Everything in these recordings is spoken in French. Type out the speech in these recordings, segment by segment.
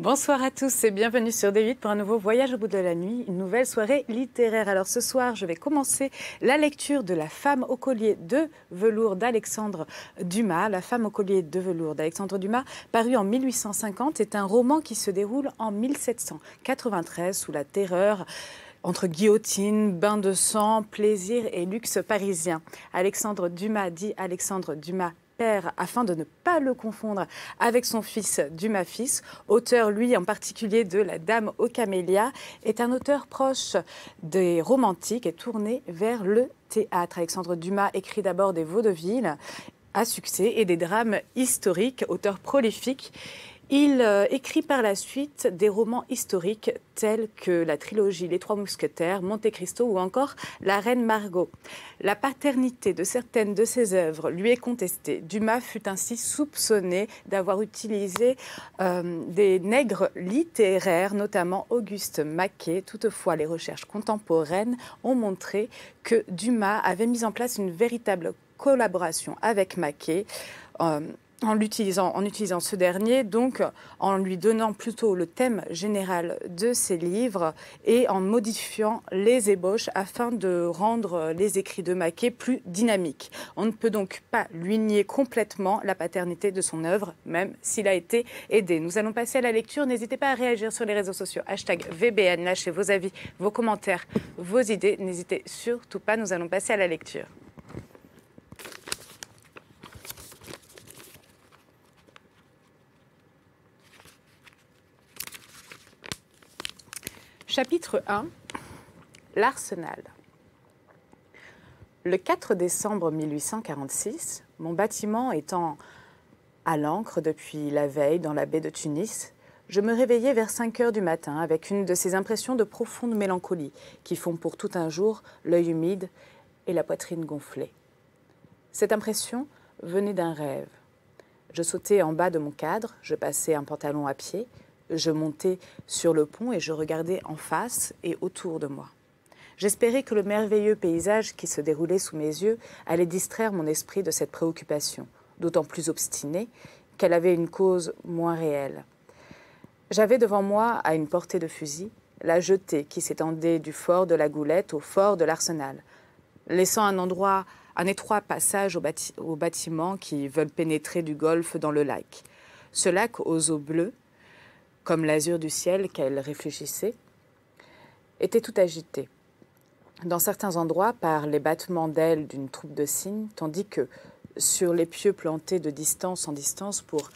Bonsoir à tous et bienvenue sur D8 pour un nouveau voyage au bout de la nuit, une nouvelle soirée littéraire. Alors ce soir, je vais commencer la lecture de La femme au collier de velours d'Alexandre Dumas. La femme au collier de velours d'Alexandre Dumas, paru en 1850, est un roman qui se déroule en 1793 sous la terreur, entre guillotine, bain de sang, plaisir et luxe parisien. Alexandre Dumas dit Alexandre Dumas père, afin de ne pas le confondre avec son fils Dumas fils, auteur lui en particulier de La Dame aux camélias, est un auteur proche des romantiques et tourné vers le théâtre. Alexandre Dumas écrit d'abord des vaudevilles à succès et des drames historiques, auteur prolifique. Il écrit par la suite des romans historiques tels que la trilogie Les Trois Mousquetaires, Monte Cristo ou encore La Reine Margot. La paternité de certaines de ses œuvres lui est contestée. Dumas fut ainsi soupçonné d'avoir utilisé des nègres littéraires, notamment Auguste Maquet. Toutefois, les recherches contemporaines ont montré que Dumas avait mis en place une véritable collaboration avec Maquet. En utilisant ce dernier, donc en lui donnant plutôt le thème général de ses livres et en modifiant les ébauches afin de rendre les écrits de Maquet plus dynamiques. On ne peut donc pas lui nier complètement la paternité de son œuvre, même s'il a été aidé. Nous allons passer à la lecture. N'hésitez pas à réagir sur les réseaux sociaux. #VBN, lâchez vos avis, vos commentaires, vos idées. N'hésitez surtout pas, nous allons passer à la lecture. Chapitre 1, l'Arsenal. Le 4 décembre 1846, mon bâtiment étant à l'ancre depuis la veille dans la baie de Tunis, je me réveillai vers 5 heures du matin avec une de ces impressions de profonde mélancolie qui font pour tout un jour l'œil humide et la poitrine gonflée. Cette impression venait d'un rêve. Je sautais en bas de mon cadre, je passais un pantalon à pied, je montais sur le pont et je regardais en face et autour de moi. J'espérais que le merveilleux paysage qui se déroulait sous mes yeux allait distraire mon esprit de cette préoccupation, d'autant plus obstinée qu'elle avait une cause moins réelle. J'avais devant moi, à une portée de fusil, la jetée qui s'étendait du fort de la Goulette au fort de l'Arsenal, laissant un étroit passage aux bâtiments qui veulent pénétrer du golfe dans le lac. Ce lac aux eaux bleues, comme l'azur du ciel qu'elle réfléchissait, était tout agité. Dans certains endroits, par les battements d'ailes d'une troupe de cygnes, tandis que, sur les pieux plantés de distance en distance pour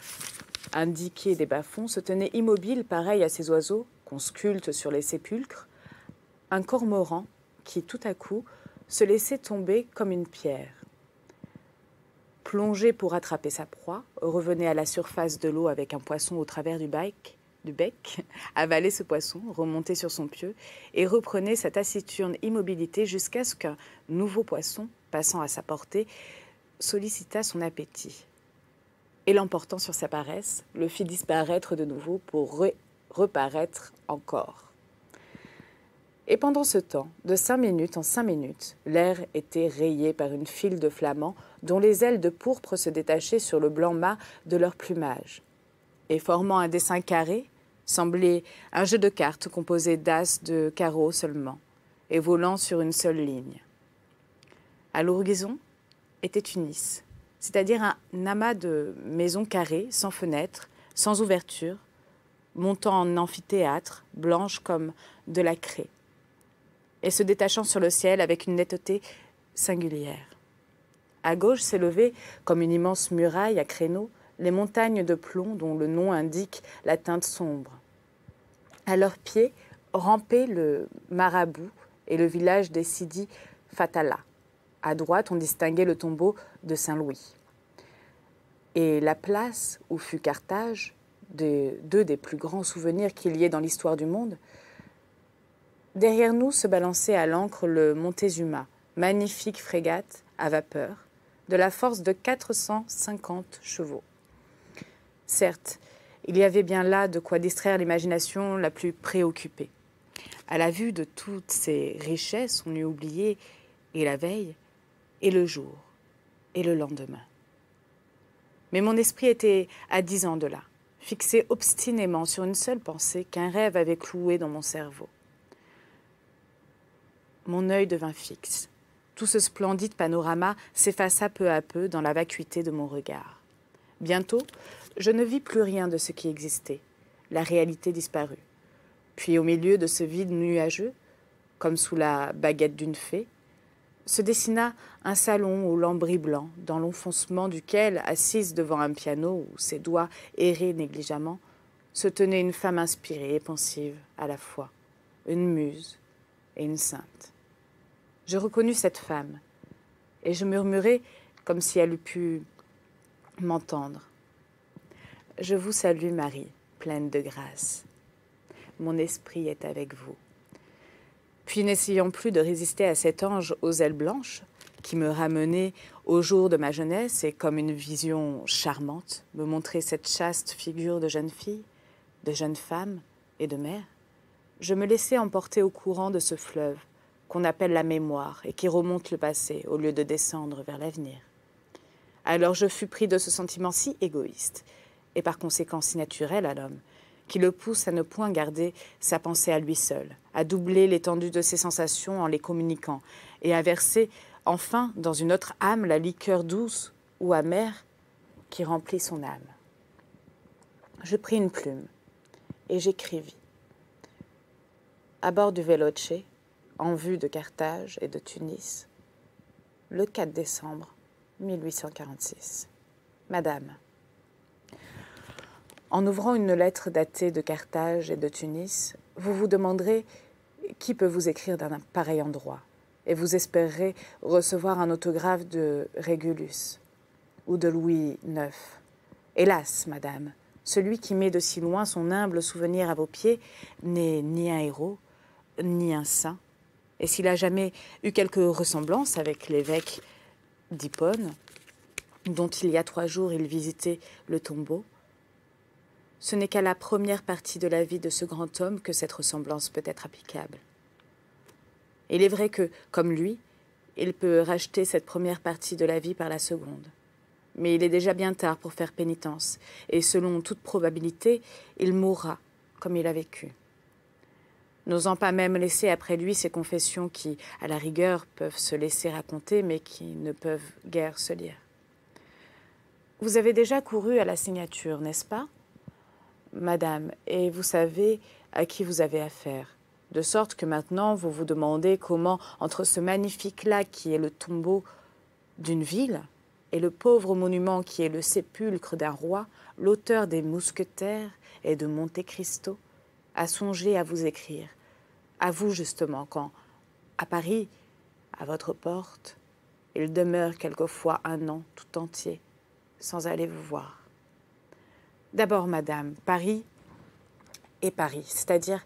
indiquer des bas-fonds, se tenait immobile, pareil à ces oiseaux qu'on sculpte sur les sépulcres, un cormoran qui, tout à coup, se laissait tomber comme une pierre. Plongé pour attraper sa proie, revenait à la surface de l'eau avec un poisson au travers du bec, avalait ce poisson, remontait sur son pieu et reprenait sa taciturne immobilité jusqu'à ce qu'un nouveau poisson, passant à sa portée, sollicitât son appétit. Et l'emportant sur sa paresse, le fit disparaître de nouveau pour reparaître encore. Et pendant ce temps, de 5 minutes en 5 minutes, l'air était rayé par une file de flamants dont les ailes de pourpre se détachaient sur le blanc mat de leur plumage. Et formant un dessin carré, semblait un jeu de cartes composé d'as de carreaux seulement, et volant sur une seule ligne. À l'horizon était Tunis, c'est-à-dire un amas de maisons carrées, sans fenêtres, sans ouverture, montant en amphithéâtre, blanche comme de la craie, et se détachant sur le ciel avec une netteté singulière. À gauche s'élevaient, comme une immense muraille à créneaux, les montagnes de plomb dont le nom indique la teinte sombre. À leurs pieds rampaient le Marabout et le village des Sidi Fatala. À droite, on distinguait le tombeau de Saint-Louis. Et la place où fut Carthage, deux des plus grands souvenirs qu'il y ait dans l'histoire du monde, derrière nous se balançait à l'ancre le Montezuma, magnifique frégate à vapeur, de la force de 450 chevaux. Certes, il y avait bien là de quoi distraire l'imagination la plus préoccupée. À la vue de toutes ces richesses, on eût oublié et la veille, et le jour, et le lendemain. Mais mon esprit était à 10 ans de là. fixé obstinément sur une seule pensée qu'un rêve avait clouée dans mon cerveau. Mon œil devint fixe. Tout ce splendide panorama s'effaça peu à peu dans la vacuité de mon regard. Bientôt, je ne vis plus rien de ce qui existait. La réalité disparut. Puis, au milieu de ce vide nuageux, comme sous la baguette d'une fée, se dessina un salon aux lambris blancs, dans l'enfoncement duquel, assise devant un piano où ses doigts erraient négligemment, se tenait une femme inspirée et pensive à la fois, une muse et une sainte. Je reconnus cette femme, et je murmurai comme si elle eût pu m'entendre. « Je vous salue, Marie, pleine de grâce. Mon esprit est avec vous. » Puis, n'essayant plus de résister à cet ange aux ailes blanches, qui me ramenait au jour de ma jeunesse et, comme une vision charmante, me montrait cette chaste figure de jeune fille, de jeune femme et de mère, je me laissai emporter au courant de ce fleuve qu'on appelle la mémoire et qui remonte le passé au lieu de descendre vers l'avenir. Alors je fus pris de ce sentiment si égoïste, et par conséquent si naturel à l'homme, qui le pousse à ne point garder sa pensée à lui seul, à doubler l'étendue de ses sensations en les communiquant, et à verser enfin dans une autre âme la liqueur douce ou amère qui remplit son âme. Je pris une plume, et j'écrivis. À bord du Veloce, en vue de Carthage et de Tunis, le 4 décembre 1846. Madame, en ouvrant une lettre datée de Carthage et de Tunis, vous vous demanderez qui peut vous écrire d'un pareil endroit, et vous espérerez recevoir un autographe de Régulus ou de Louis IX. Hélas, madame, celui qui met de si loin son humble souvenir à vos pieds n'est ni un héros, ni un saint, et s'il a jamais eu quelque ressemblance avec l'évêque d'Hippone, dont il y a 3 jours il visitait le tombeau, ce n'est qu'à la première partie de la vie de ce grand homme que cette ressemblance peut être applicable. Il est vrai que, comme lui, il peut racheter cette première partie de la vie par la seconde. Mais il est déjà bien tard pour faire pénitence, et selon toute probabilité, il mourra comme il a vécu. N'osant pas même laisser après lui ces confessions qui, à la rigueur, peuvent se laisser raconter, mais qui ne peuvent guère se lire. Vous avez déjà couru à la signature, n'est-ce pas, madame, et vous savez à qui vous avez affaire, de sorte que maintenant vous vous demandez comment, entre ce magnifique lac qui est le tombeau d'une ville et le pauvre monument qui est le sépulcre d'un roi, l'auteur des Mousquetaires et de Monte Cristo a songé à vous écrire, à vous justement, quand, à Paris, à votre porte, il demeure quelquefois 1 an tout entier, sans aller vous voir. D'abord, madame, Paris est Paris, c'est-à-dire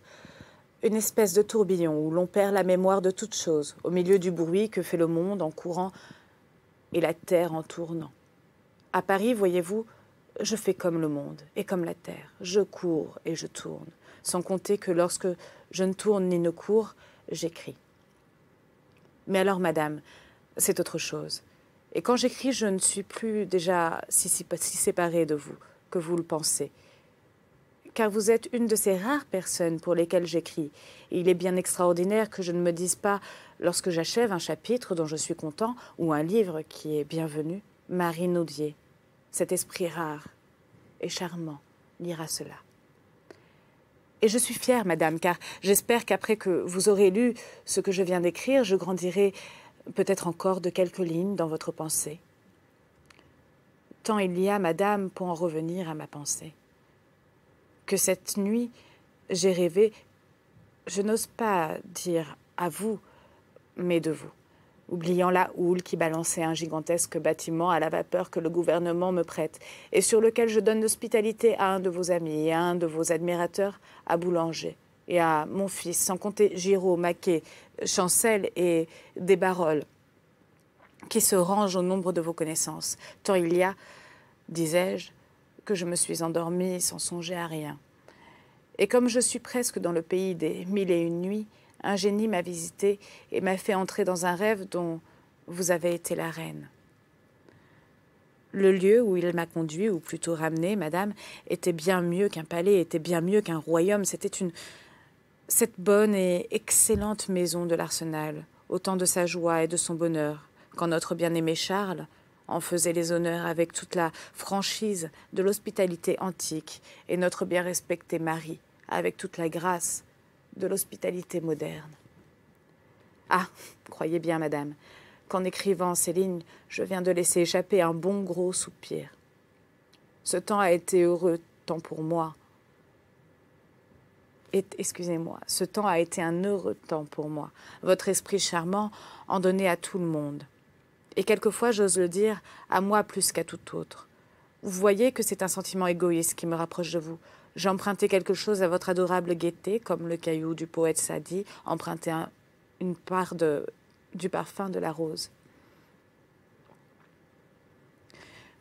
une espèce de tourbillon où l'on perd la mémoire de toute chose, au milieu du bruit que fait le monde en courant et la terre en tournant. À Paris, voyez-vous, je fais comme le monde et comme la terre. Je cours et je tourne, sans compter que lorsque je ne tourne ni ne cours, j'écris. Mais alors, madame, c'est autre chose. Et quand j'écris, je ne suis plus déjà si séparée de vous que vous le pensez. Car vous êtes une de ces rares personnes pour lesquelles j'écris. Et il est bien extraordinaire que je ne me dise pas, lorsque j'achève un chapitre dont je suis content, ou un livre qui est bienvenu, Marie Naudier, cet esprit rare et charmant, lira cela. Et je suis fière, madame, car j'espère qu'après que vous aurez lu ce que je viens d'écrire, je grandirai peut-être encore de quelques lignes dans votre pensée. Tant il y a, madame, pour en revenir à ma pensée, que cette nuit, j'ai rêvé, je n'ose pas dire à vous, mais de vous, oubliant la houle qui balançait un gigantesque bâtiment à la vapeur que le gouvernement me prête, et sur lequel je donne l'hospitalité à un de vos amis et à un de vos admirateurs, à Boulanger, et à mon fils, sans compter Giraud, Maquet, Chancel et Desbarolles, qui se rangent au nombre de vos connaissances, tant il y a, disais-je, que je me suis endormie sans songer à rien. Et comme je suis presque dans le pays des 1001 nuits, un génie m'a visité et m'a fait entrer dans un rêve dont vous avez été la reine. Le lieu où il m'a conduit, ou plutôt ramené, madame, était bien mieux qu'un palais, était bien mieux qu'un royaume. C'était cette bonne et excellente maison de l'Arsenal, au temps de sa joie et de son bonheur, quand notre bien-aimé Charles en faisait les honneurs avec toute la franchise de l'hospitalité antique, et notre bien respecté Marie avec toute la grâce de l'hospitalité moderne. Ah, croyez bien, madame, qu'en écrivant ces lignes, je viens de laisser échapper un bon gros soupir. Ce temps a été heureux temps pour moi. Excusez-moi, ce temps a été un heureux temps pour moi. Votre esprit charmant en donnait à tout le monde. Et quelquefois, j'ose le dire, à moi plus qu'à tout autre. Vous voyez que c'est un sentiment égoïste qui me rapproche de vous. J'ai emprunté quelque chose à votre adorable gaieté, comme le caillou du poète Sadi empruntait une part du parfum de la rose.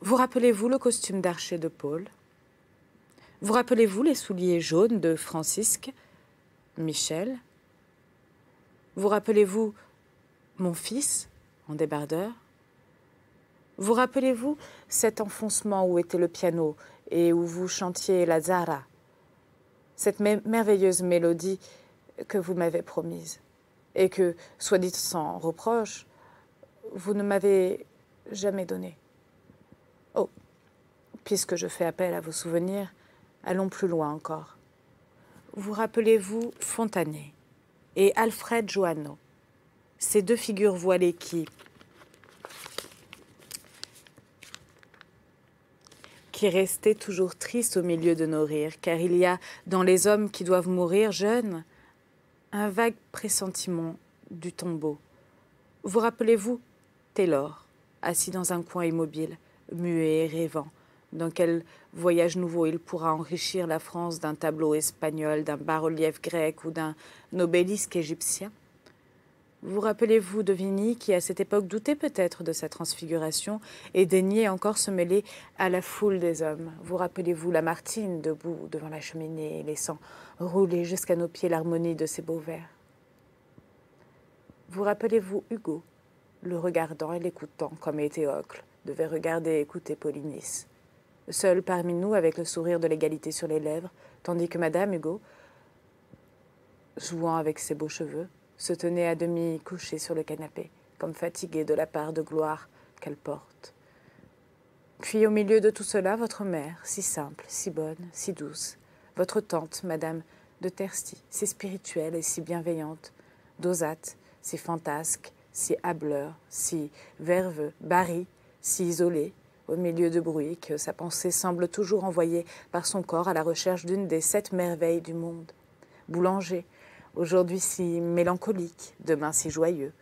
Vous rappelez-vous le costume d'archer de Paul? Vous rappelez-vous les souliers jaunes de Francisque, Michel? Vous rappelez-vous mon fils en débardeur? Vous rappelez-vous cet enfoncement où était le piano et où vous chantiez la Zara, cette merveilleuse mélodie que vous m'avez promise et que, soit dit sans reproche, vous ne m'avez jamais donnée? Oh, puisque je fais appel à vos souvenirs, allons plus loin encore. Vous rappelez-vous Fontanet et Alfred Johanneau, ces deux figures voilées qui restaient toujours tristes au milieu de nos rires, car il y a dans les hommes qui doivent mourir jeunes un vague pressentiment du tombeau. Vous rappelez-vous Taylor, assis dans un coin immobile, muet et rêvant, dans quel voyage nouveau il pourra enrichir la France d'un tableau espagnol, d'un bas-relief grec ou d'un obélisque égyptien? Vous rappelez-vous de Vigny qui, à cette époque, doutait peut-être de sa transfiguration et daignait encore se mêler à la foule des hommes? Vous rappelez-vous Lamartine, debout devant la cheminée, laissant rouler jusqu'à nos pieds l'harmonie de ses beaux vers? Vous rappelez-vous Hugo, le regardant et l'écoutant comme Éthéocle devait regarder et écouter Polynice, seul parmi nous avec le sourire de l'égalité sur les lèvres, tandis que Madame Hugo, jouant avec ses beaux cheveux, se tenait à demi couchée sur le canapé, comme fatiguée de la part de gloire qu'elle porte. Puis au milieu de tout cela, votre mère, si simple, si bonne, si douce, votre tante, Madame de Tersty, si spirituelle et si bienveillante, Dosat, si fantasque, si hâbleur, si verveux, Barry, si isolé, au milieu de bruit que sa pensée semble toujours envoyer par son corps à la recherche d'une des 7 merveilles du monde. Boulanger, aujourd'hui si mélancolique, demain si joyeux,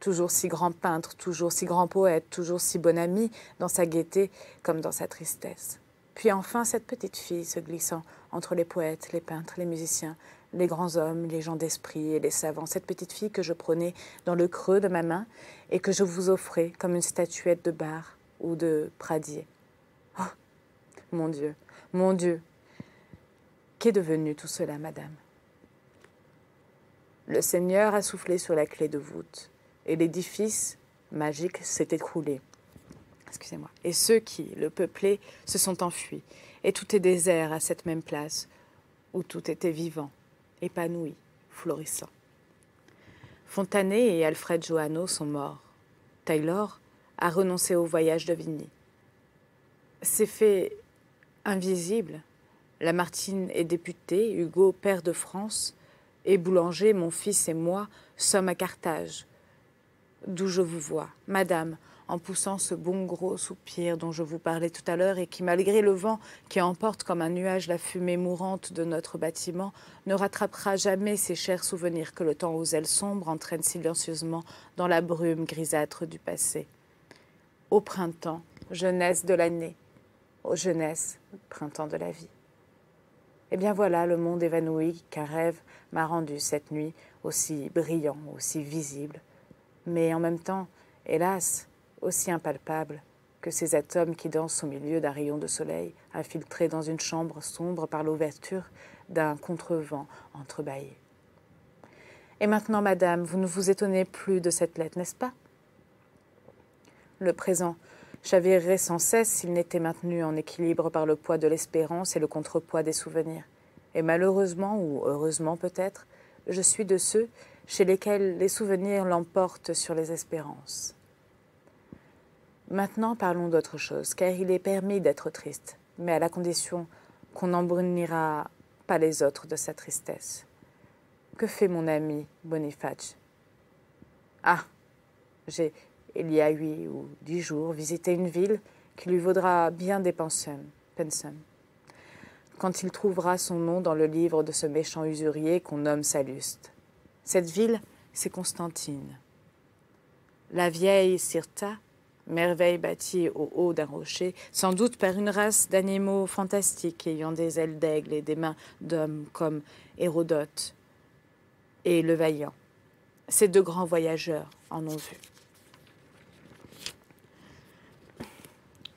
toujours si grand peintre, toujours si grand poète, toujours si bon ami dans sa gaieté comme dans sa tristesse. Puis enfin cette petite fille se glissant entre les poètes, les peintres, les musiciens, les grands hommes, les gens d'esprit et les savants, cette petite fille que je prenais dans le creux de ma main et que je vous offrais comme une statuette de Barre ou de Pradier. Oh, mon Dieu, qu'est devenu tout cela, madame? Le Seigneur a soufflé sur la clé de voûte, et l'édifice magique s'est écroulé. Excusez-moi. Et ceux qui le peuplaient se sont enfuis, et tout est désert à cette même place, où tout était vivant, épanoui, florissant. Fontanet et Alfred Johanneau sont morts. Taylor a renoncé au voyage de Vigny. C'est fait invisible. Lamartine est député, Hugo pair de France, et Boulanger, mon fils et moi, sommes à Carthage, d'où je vous vois, madame, en poussant ce bon gros soupir dont je vous parlais tout à l'heure et qui, malgré le vent qui emporte comme un nuage la fumée mourante de notre bâtiment, ne rattrapera jamais ces chers souvenirs que le temps aux ailes sombres entraîne silencieusement dans la brume grisâtre du passé. Au printemps, jeunesse de l'année, ô jeunesse, printemps de la vie. Eh bien voilà le monde évanoui qu'un rêve m'a rendu cette nuit aussi brillant, aussi visible, mais en même temps, hélas, aussi impalpable que ces atomes qui dansent au milieu d'un rayon de soleil infiltré dans une chambre sombre par l'ouverture d'un contrevent entrebâillé. Et maintenant, madame, vous ne vous étonnez plus de cette lettre, n'est-ce pas? Le présent chavirerait sans cesse s'il n'était maintenu en équilibre par le poids de l'espérance et le contrepoids des souvenirs. Et malheureusement, ou heureusement peut-être, je suis de ceux chez lesquels les souvenirs l'emportent sur les espérances. Maintenant parlons d'autre chose, car il est permis d'être triste, mais à la condition qu'on n'embrunira pas les autres de sa tristesse. Que fait mon ami Boniface? Ah, j'ai, il y a 8 ou 10 jours, visité une ville qui lui vaudra bien des pensums, quand il trouvera son nom dans le livre de ce méchant usurier qu'on nomme Salluste. Cette ville, c'est Constantine. La vieille Cirta, merveille bâtie au haut d'un rocher, sans doute par une race d'animaux fantastiques ayant des ailes d'aigle et des mains d'hommes comme Hérodote et le Vaillant. Ces deux grands voyageurs en ont vu.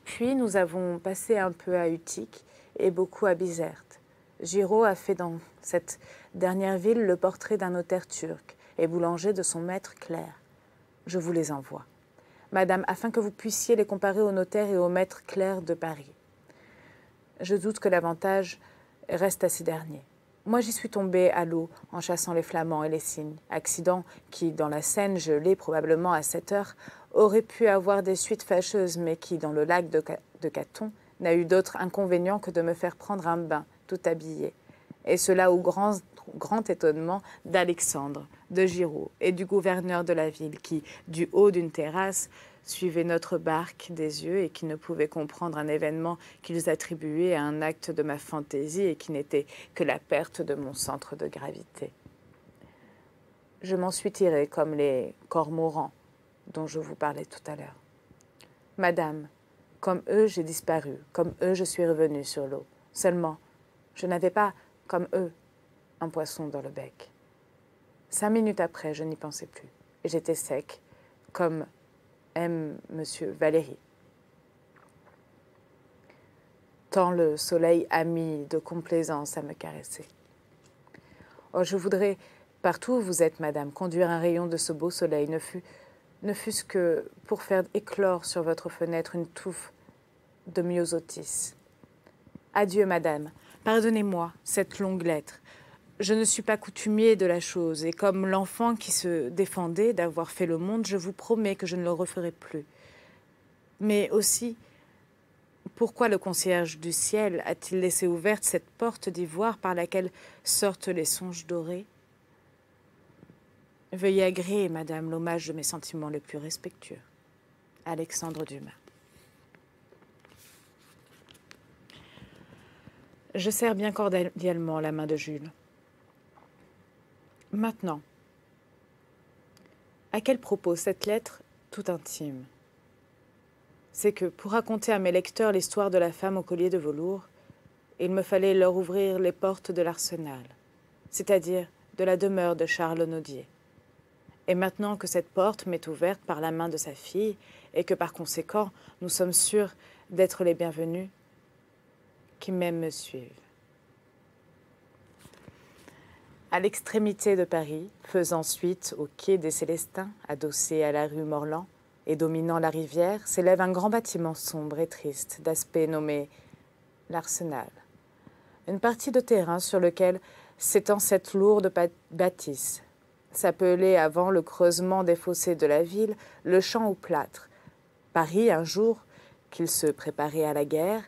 Puis nous avons passé un peu à Utique et beaucoup à Bizerte. Giraud a fait dans cette dernière ville le portrait d'un notaire turc et boulanger de son maître Clerc. Je vous les envoie, Madame, afin que vous puissiez les comparer au notaire et au maître Clerc de Paris. Je doute que l'avantage reste à ces derniers. Moi, j'y suis tombée à l'eau en chassant les flamands et les cygnes, accident qui, dans la Seine gelée probablement à 7 heures, aurait pu avoir des suites fâcheuses, mais qui, dans le lac de Caton, n'a eu d'autre inconvénient que de me faire prendre un bain, tout habillé. Et cela au grand étonnement d'Alexandre, de Giraud et du gouverneur de la ville, qui, du haut d'une terrasse, suivaient notre barque des yeux et qui ne pouvaient comprendre un événement qu'ils attribuaient à un acte de ma fantaisie et qui n'était que la perte de mon centre de gravité. Je m'en suis tirée comme les cormorans dont je vous parlais tout à l'heure. Madame, comme eux, j'ai disparu, comme eux, je suis revenue sur l'eau. Seulement, je n'avais pas, comme eux, un poisson dans le bec. 5 minutes après, je n'y pensais plus. Et j'étais sec, comme aime Monsieur Valéry. Tant le soleil a mis de complaisance à me caresser. Oh, je voudrais, partout où vous êtes, madame, conduire un rayon de ce beau soleil, ne fût-ce que pour faire éclore sur votre fenêtre une touffe de myosotis. Adieu, madame. Pardonnez-moi cette longue lettre. Je ne suis pas coutumier de la chose, et comme l'enfant qui se défendait d'avoir fait le monde, je vous promets que je ne le referai plus. Mais aussi, pourquoi le concierge du ciel a-t-il laissé ouverte cette porte d'ivoire par laquelle sortent les songes dorés? Veuillez agréer, madame, l'hommage de mes sentiments les plus respectueux. Alexandre Dumas. Je serre bien cordialement la main de Jules. Maintenant, à quel propos cette lettre tout intime? C'est que, pour raconter à mes lecteurs l'histoire de la femme au collier de velours, il me fallait leur ouvrir les portes de l'arsenal, c'est-à-dire de la demeure de Charles Nodier. Et maintenant que cette porte m'est ouverte par la main de sa fille, et que par conséquent nous sommes sûrs d'être les bienvenus, qui m'aiment me suivent. À l'extrémité de Paris, faisant suite au quai des Célestins, adossé à la rue Morland et dominant la rivière, s'élève un grand bâtiment sombre et triste d'aspect nommé l'Arsenal. Une partie de terrain sur lequel s'étend cette lourde bâtisse, s'appelait avant le creusement des fossés de la ville le champ au plâtre. Paris, un jour qu'il se préparait à la guerre,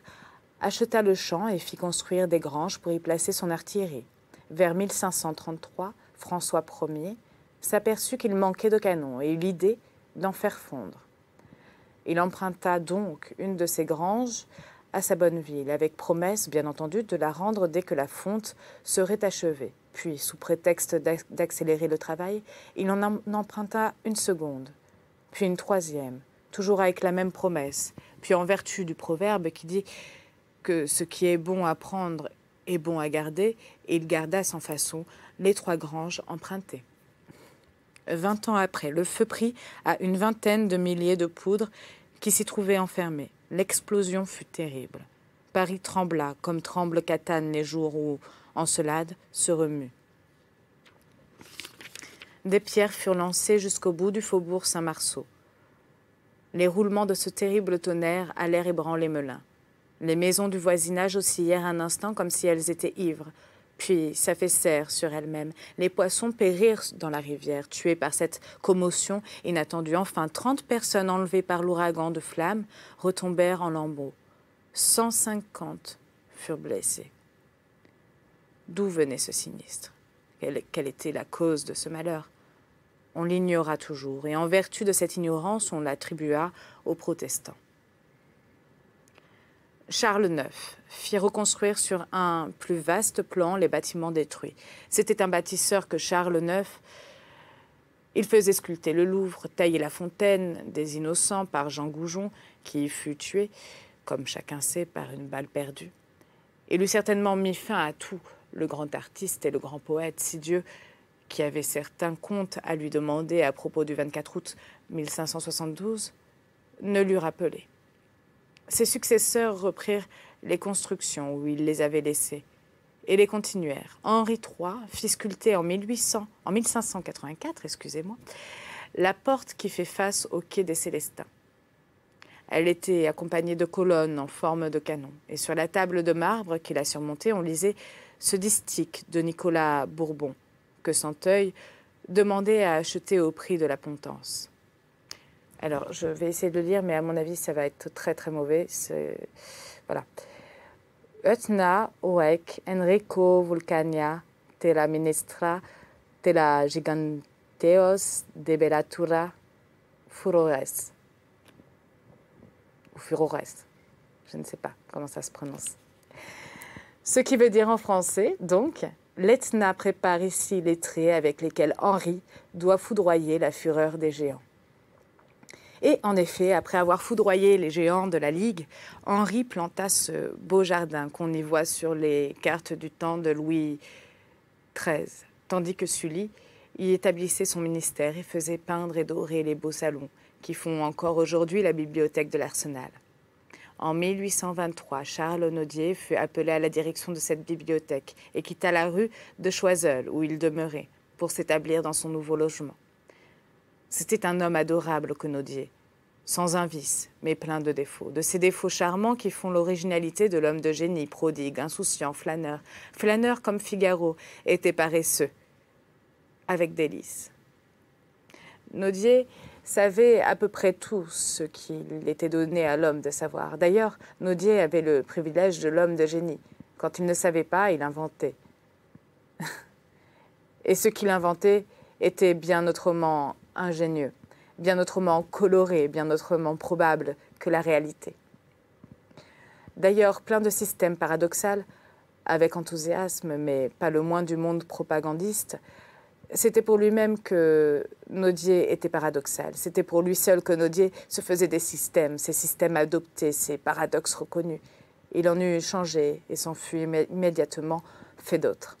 acheta le champ et fit construire des granges pour y placer son artillerie. Vers 1533, François Ier s'aperçut qu'il manquait de canons et eut l'idée d'en faire fondre. Il emprunta donc une de ces granges à sa bonne ville, avec promesse, bien entendu, de la rendre dès que la fonte serait achevée. Puis, sous prétexte d'accélérer le travail, il en emprunta une seconde, puis une troisième, toujours avec la même promesse, puis en vertu du proverbe qui dit que ce qui est bon à prendre est bon à garder, et il garda sans façon les 3 granges empruntées. 20 ans après, le feu prit à une vingtaine de milliers de poudres qui s'y trouvaient enfermées. L'explosion fut terrible. Paris trembla, comme tremble Catane les jours où Encelade se remue. Des pierres furent lancées jusqu'au bout du faubourg Saint-Marceau. Les roulements de ce terrible tonnerre allèrent ébranler Melun. Les maisons du voisinage oscillèrent un instant comme si elles étaient ivres, puis s'affaissèrent sur elles-mêmes. Les poissons périrent dans la rivière, tués par cette commotion inattendue. Enfin, 30 personnes enlevées par l'ouragan de flammes retombèrent en lambeaux. 150 furent blessés. D'où venait ce sinistre? Quelle était la cause de ce malheur? On l'ignora toujours, et en vertu de cette ignorance, on l'attribua aux protestants. Charles IX fit reconstruire sur un plus vaste plan les bâtiments détruits. C'était un bâtisseur que Charles IX. Il faisait sculpter le Louvre, tailler la fontaine des Innocents par Jean Goujon, qui fut tué, comme chacun sait, par une balle perdue. Il eût certainement mis fin à tout, le grand artiste et le grand poète, si Dieu, qui avait certains comptes à lui demander à propos du 24 août 1572, ne l'eût rappelé. Ses successeurs reprirent les constructions où il les avait laissées et les continuèrent. Henri III fit sculpter en 1584, la porte qui fait face au quai des Célestins. Elle était accompagnée de colonnes en forme de canon, et sur la table de marbre qui la surmontait, on lisait ce distique de Nicolas Bourbon, que Santeuil demandait à acheter au prix de la potence. Alors, je vais essayer de le lire, mais à mon avis, ça va être très très mauvais. Voilà. Etna oec Enrico Vulcania te la ministra te la giganteos de bellatura furores. Ou furores. Je ne sais pas comment ça se prononce. Ce qui veut dire en français, donc, l'Etna prépare ici les traits avec lesquels Henri doit foudroyer la fureur des géants. Et en effet, après avoir foudroyé les géants de la Ligue, Henri planta ce beau jardin qu'on y voit sur les cartes du temps de Louis XIII, tandis que Sully y établissait son ministère et faisait peindre et dorer les beaux salons qui font encore aujourd'hui la bibliothèque de l'Arsenal. En 1823, Charles Nodier fut appelé à la direction de cette bibliothèque et quitta la rue de Choiseul, où il demeurait, pour s'établir dans son nouveau logement. C'était un homme adorable que Nodier, sans un vice, mais plein de défauts. De ces défauts charmants qui font l'originalité de l'homme de génie, prodigue, insouciant, flâneur. Flâneur comme Figaro était paresseux, avec délice. Nodier savait à peu près tout ce qu'il était donné à l'homme de savoir. D'ailleurs, Nodier avait le privilège de l'homme de génie. Quand il ne savait pas, il inventait. Et ce qu'il inventait était bien autrement ingénieux, bien autrement coloré, bien autrement probable que la réalité. D'ailleurs, plein de systèmes paradoxaux, avec enthousiasme, mais pas le moins du monde propagandiste, c'était pour lui-même que Nodier était paradoxal. C'était pour lui seul que Nodier se faisait des systèmes, ces systèmes adoptés, ces paradoxes reconnus. Il en eut changé et s'en fut immédiatement fait d'autres.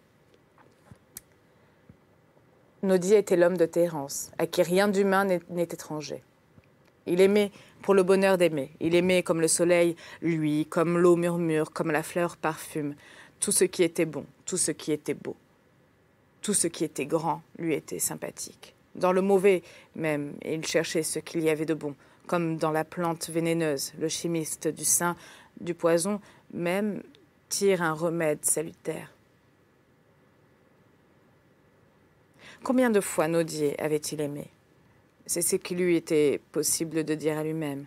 Nodier était l'homme de Thérence, à qui rien d'humain n'est étranger. Il aimait pour le bonheur d'aimer. Il aimait comme le soleil luit, comme l'eau murmure, comme la fleur parfume, tout ce qui était bon, tout ce qui était beau. Tout ce qui était grand lui était sympathique. Dans le mauvais même, il cherchait ce qu'il y avait de bon, comme dans la plante vénéneuse, le chimiste du sein, du poison, même tire un remède salutaire. Combien de fois Nodier avait-il aimé? C'est ce qui lui était possible de dire à lui-même.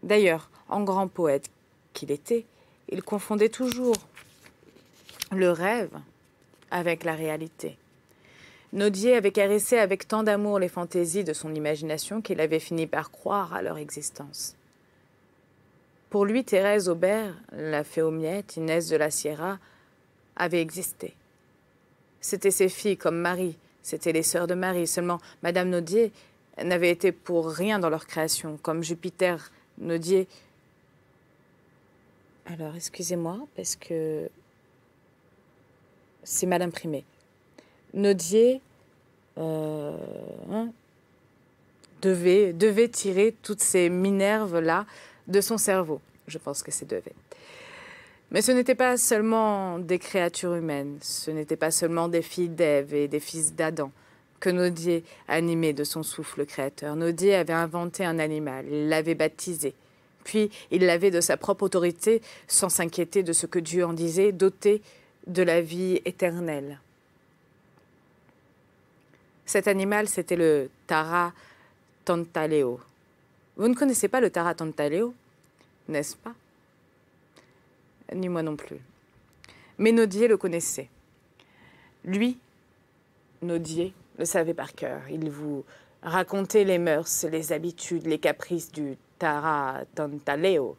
D'ailleurs, en grand poète qu'il était, il confondait toujours le rêve avec la réalité. Nodier avait caressé avec tant d'amour les fantaisies de son imagination qu'il avait fini par croire à leur existence. Pour lui, Thérèse Aubert, la fée aux miettes, Inès de la Sierra, avait existé. C'étaient ses filles comme Marie, c'étaient les sœurs de Marie. Seulement, Madame Nodier n'avait été pour rien dans leur création, comme Jupiter Nodier. Alors, excusez-moi, parce que c'est mal imprimé. Nodier devait tirer toutes ces Minerves-là de son cerveau. Je pense que c'est devait. Mais ce n'était pas seulement des créatures humaines, ce n'était pas seulement des filles d'Ève et des fils d'Adam, que Nodier animait de son souffle créateur. Nodier avait inventé un animal, il l'avait baptisé. Puis il l'avait de sa propre autorité, sans s'inquiéter de ce que Dieu en disait, doté de la vie éternelle. Cet animal, c'était le Tara Tantaleo. Vous ne connaissez pas le Tara Tantaleo, n'est-ce pas? Ni moi non plus. Mais Nodier le connaissait. Lui, Nodier, le savait par cœur. Il vous racontait les mœurs, les habitudes, les caprices du Tara Tantaleo.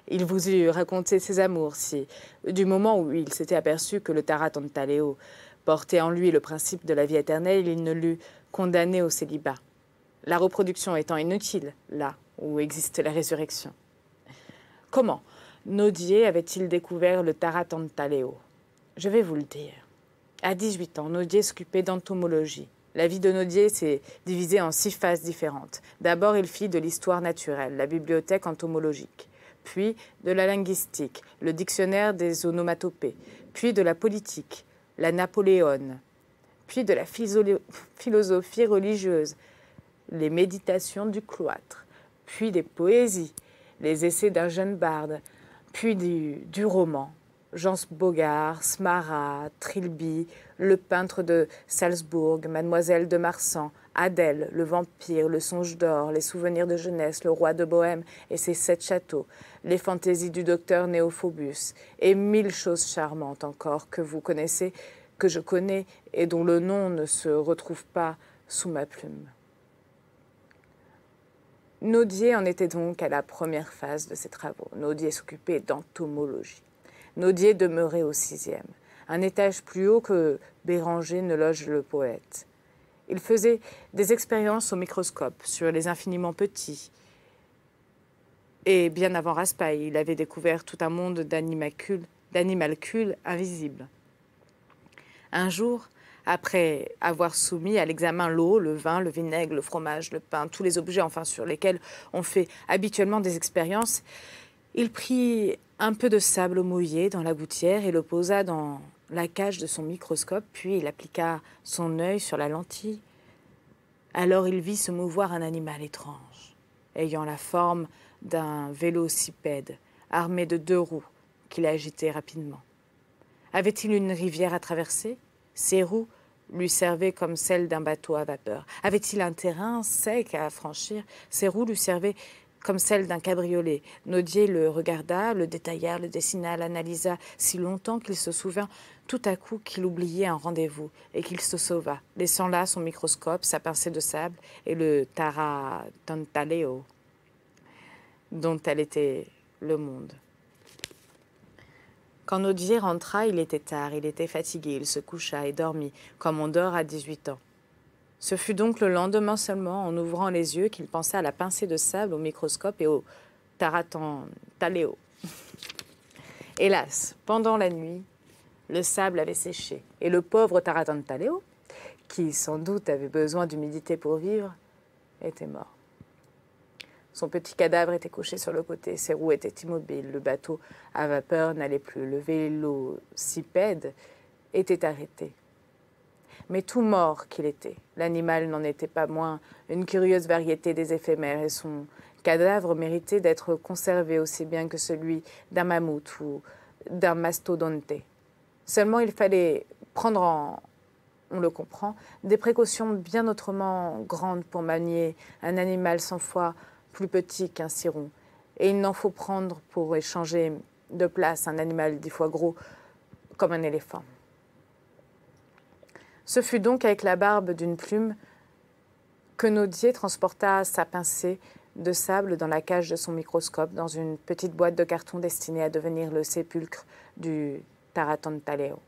Il vous eût raconté ses amours si, du moment où il s'était aperçu que le Tara Tantaleo portait en lui le principe de la vie éternelle, il ne l'eût condamné au célibat, la reproduction étant inutile là où existe la résurrection. Comment Nodier avait-il découvert le Tara Tantaleo? Je vais vous le dire. À 18 ans, Nodier s'occupait d'entomologie. La vie de Nodier s'est divisée en 6 phases différentes. D'abord, il fit de l'histoire naturelle, la bibliothèque entomologique, puis de la linguistique, le dictionnaire des onomatopées, puis de la politique, la Napoléone, puis de la philosophie religieuse, les méditations du cloître, puis des poésies, les essais d'un jeune barde, puis du roman. Jean Bogart, Smarat, Trilby, le peintre de Salzbourg, Mademoiselle de Marsan, Adèle, le vampire, le songe d'or, les souvenirs de jeunesse, le roi de Bohême et ses 7 châteaux, les fantaisies du docteur Néophobus, et 1000 choses charmantes encore que vous connaissez, que je connais et dont le nom ne se retrouve pas sous ma plume. Nodier en était donc à la première phase de ses travaux. Nodier s'occupait d'entomologie. Nodier demeurait au 6e, un étage plus haut que Béranger ne loge le poète. Il faisait des expériences au microscope sur les infiniment petits. Et bien avant Raspail, il avait découvert tout un monde d'animalcules invisibles. Un jour, après avoir soumis à l'examen l'eau, le vin, le vinaigre, le fromage, le pain, tous les objets enfin sur lesquels on fait habituellement des expériences, il prit un peu de sable mouillé dans la gouttière et le posa dans la cage de son microscope, puis il appliqua son œil sur la lentille. Alors il vit se mouvoir un animal étrange, ayant la forme d'un vélocipède, armé de 2 roues, qu'il agitait rapidement. Avait-il une rivière à traverser? Ses roues lui servaient comme celles d'un bateau à vapeur. Avait-il un terrain sec à franchir? Ses roues lui servaient comme celle d'un cabriolet. Nodier le regarda, le détailla, le dessina, l'analysa si longtemps qu'il se souvint tout à coup qu'il oubliait un rendez-vous et qu'il se sauva, laissant là son microscope, sa pincée de sable et le Tara Tantaleo dont elle était le monde. Quand Nodier rentra, il était tard, il était fatigué, il se coucha et dormit, comme on dort à 18 ans. Ce fut donc le lendemain seulement, en ouvrant les yeux, qu'il pensa à la pincée de sable, au microscope et au Taratantaleo. Hélas, pendant la nuit, le sable avait séché, et le pauvre Taratantaleo, qui sans doute avait besoin d'humidité pour vivre, était mort. Son petit cadavre était couché sur le côté, ses roues étaient immobiles, le bateau à vapeur n'allait plus, le vélocipède était arrêté. Mais tout mort qu'il était, l'animal n'en était pas moins une curieuse variété des éphémères et son cadavre méritait d'être conservé aussi bien que celui d'un mammouth ou d'un mastodonte. Seulement il fallait prendre on le comprend, des précautions bien autrement grandes pour manier un animal 100 fois plus petit qu'un ciron. Et il n'en faut prendre pour échanger de place un animal 10 fois gros comme un éléphant. Ce fut donc avec la barbe d'une plume que Nodier transporta sa pincée de sable dans la cage de son microscope, dans une petite boîte de carton destinée à devenir le sépulcre du Taratantaleo.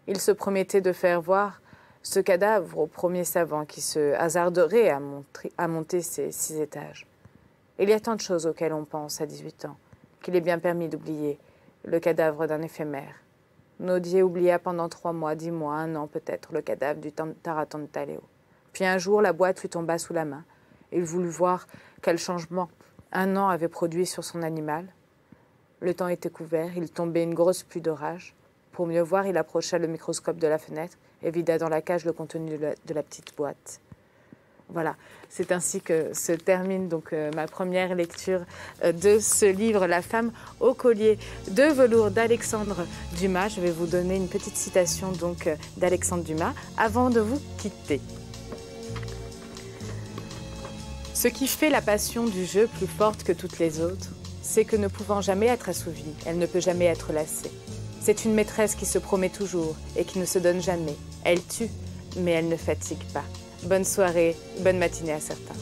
Il se promettait de faire voir ce cadavre au premier savant qui se hasarderait à monter ces 6 étages. Il y a tant de choses auxquelles on pense à 18 ans qu'il est bien permis d'oublier le cadavre d'un éphémère. Nodier oublia pendant 3 mois, 10 mois, 1 an peut-être, le cadavre du Taratantaleo. Puis un jour, la boîte lui tomba sous la main. Il voulut voir quel changement 1 an avait produit sur son animal. Le temps était couvert, il tombait une grosse pluie d'orage. Pour mieux voir, il approcha le microscope de la fenêtre et vida dans la cage le contenu de la petite boîte. Voilà, c'est ainsi que se termine donc ma première lecture de ce livre, La femme au collier de velours d'Alexandre Dumas. Je vais vous donner une petite citation donc d'Alexandre Dumas avant de vous quitter. Ce qui fait la passion du jeu plus forte que toutes les autres, c'est que ne pouvant jamais être assouvie, elle ne peut jamais être lassée. C'est une maîtresse qui se promet toujours et qui ne se donne jamais. Elle tue, mais elle ne fatigue pas. Bonne soirée, bonne matinée à certains.